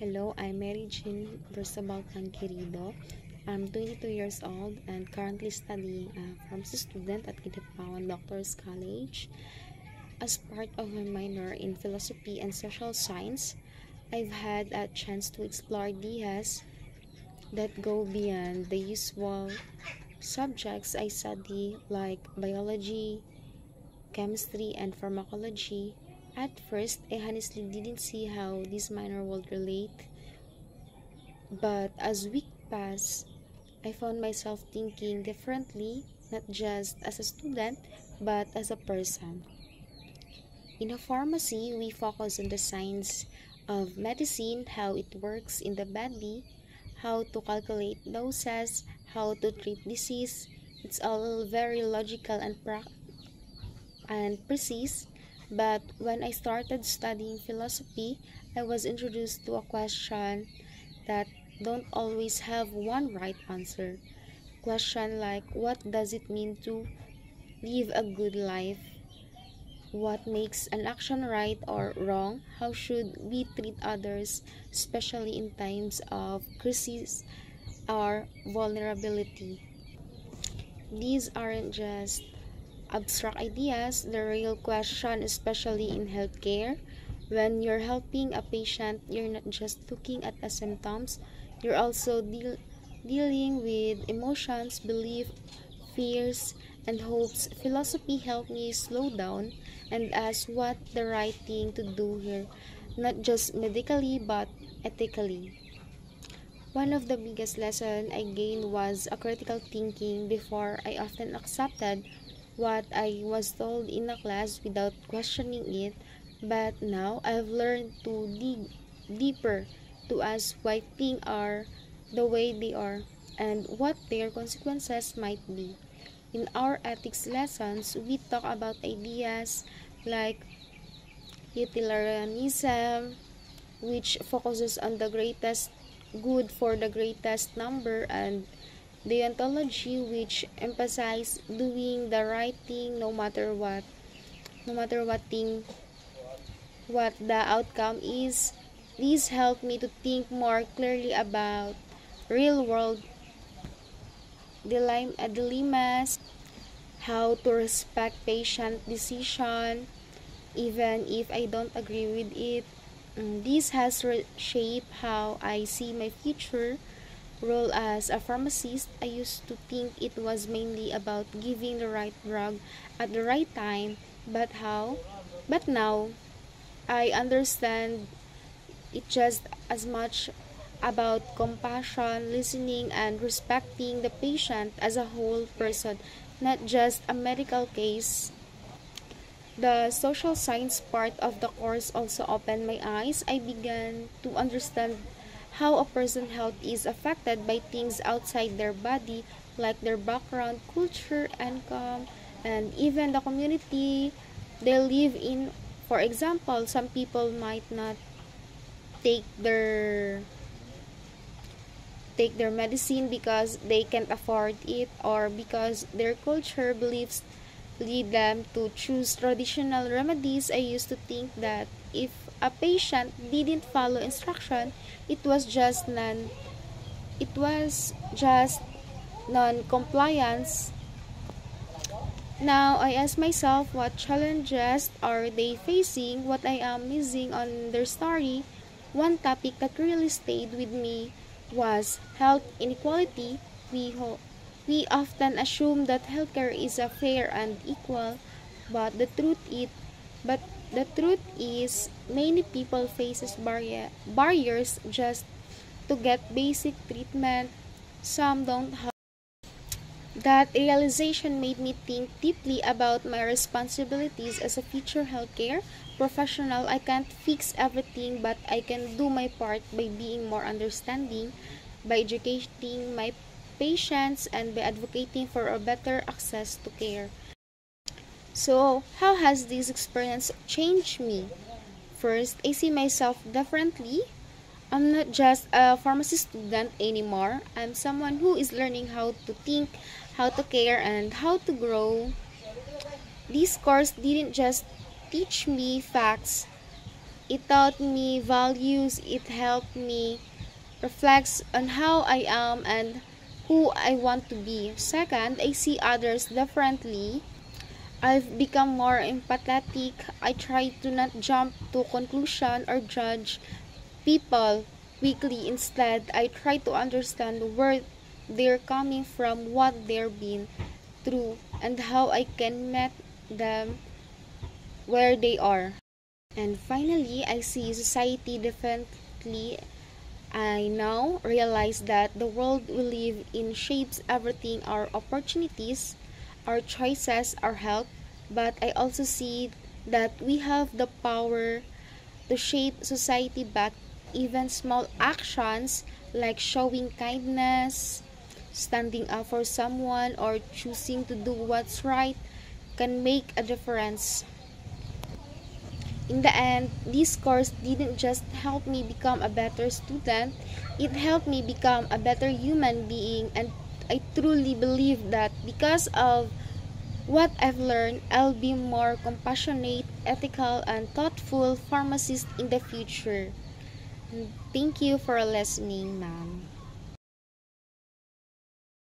Hello, I'm Mary Jean Versabal Querido. I'm 22 years old and currently studying pharmacy student at Kidapawan Doctors College. As part of my minor in philosophy and social science, I've had a chance to explore ideas that go beyond the usual subjects I study, like biology, chemistry, and pharmacology. At first, I honestly didn't see how this minor would relate, but as weeks passed, I found myself thinking differently, not just as a student, but as a person. In a pharmacy, we focus on the science of medicine, how it works in the body, how to calculate doses, how to treat disease. It's all very logical and precise. But when I started studying philosophy, I was introduced to a question that don't always have one right answer. Question like, what does it mean to live a good life? What makes an action right or wrong? How should we treat others, especially in times of crisis or vulnerability? These aren't just abstract ideas. The real question, especially in healthcare, when you're helping a patient, you're not just looking at the symptoms, you're also dealing with emotions, belief, fears, and hopes. Philosophy helped me slow down and ask what the right thing to do here, not just medically but ethically. One of the biggest lessons I gained was a critical thinking. Before, I often accepted what I was told in a class without questioning it, but now I've learned to dig deeper, to ask why things are the way they are and what their consequences might be. In our ethics lessons, we talk about ideas like utilitarianism, which focuses on the greatest good for the greatest number, and deontology, which emphasizes doing the right thing no matter what the outcome is. These help me to think more clearly about real world dilemmas, how to respect patient decision even if I don't agree with it. This has shaped how I see my future role as a pharmacist. I used to think it was mainly about giving the right drug at the right time, but now I understand it just as much about compassion, listening, and respecting the patient as a whole person, not just a medical case. The social science part of the course also opened my eyes. I began to understand how a person's health is affected by things outside their body, like their background, culture, income, and even the community they live in. For example, some people might not take their take their medicine because they can't afford it, or because their culture beliefs lead them to choose traditional remedies. I used to think that if a patient didn't follow instruction, it was just non-compliance. Now I ask myself, what challenges are they facing, what I am missing on their story. One topic that really stayed with me was health inequality. We often assume that healthcare is a fair and equal, but but the truth is many people faces barriers just to get basic treatment. Some don't have. That realization made me think deeply about my responsibilities as a future healthcare professional. I can't fix everything, but I can do my part by being more understanding, by educating my patients, and by advocating for a better access to care. So, how has this experience changed me? First, I see myself differently. I'm not just a pharmacy student anymore. I'm someone who is learning how to think, how to care, and how to grow. This course didn't just teach me facts, It taught me values, it helped me reflect on how I am and who I want to be. Second, I see others differently. I've become more empathetic. I try to not jump to conclusion or judge people quickly. Instead, I try to understand where they're coming from, what they're been through, and how I can meet them where they are. And finally, I see society differently. I now realize that the world we live in shapes everything, our opportunities, our choices, our health, but I also see that we have the power to shape society back. Even small actions like showing kindness, standing up for someone, or choosing to do what's right can make a difference. In the end, this course didn't just help me become a better student, it helped me become a better human being, and I truly believe that because of what I've learned, I'll be more compassionate, ethical, and thoughtful pharmacist in the future. Thank you for listening, ma'am.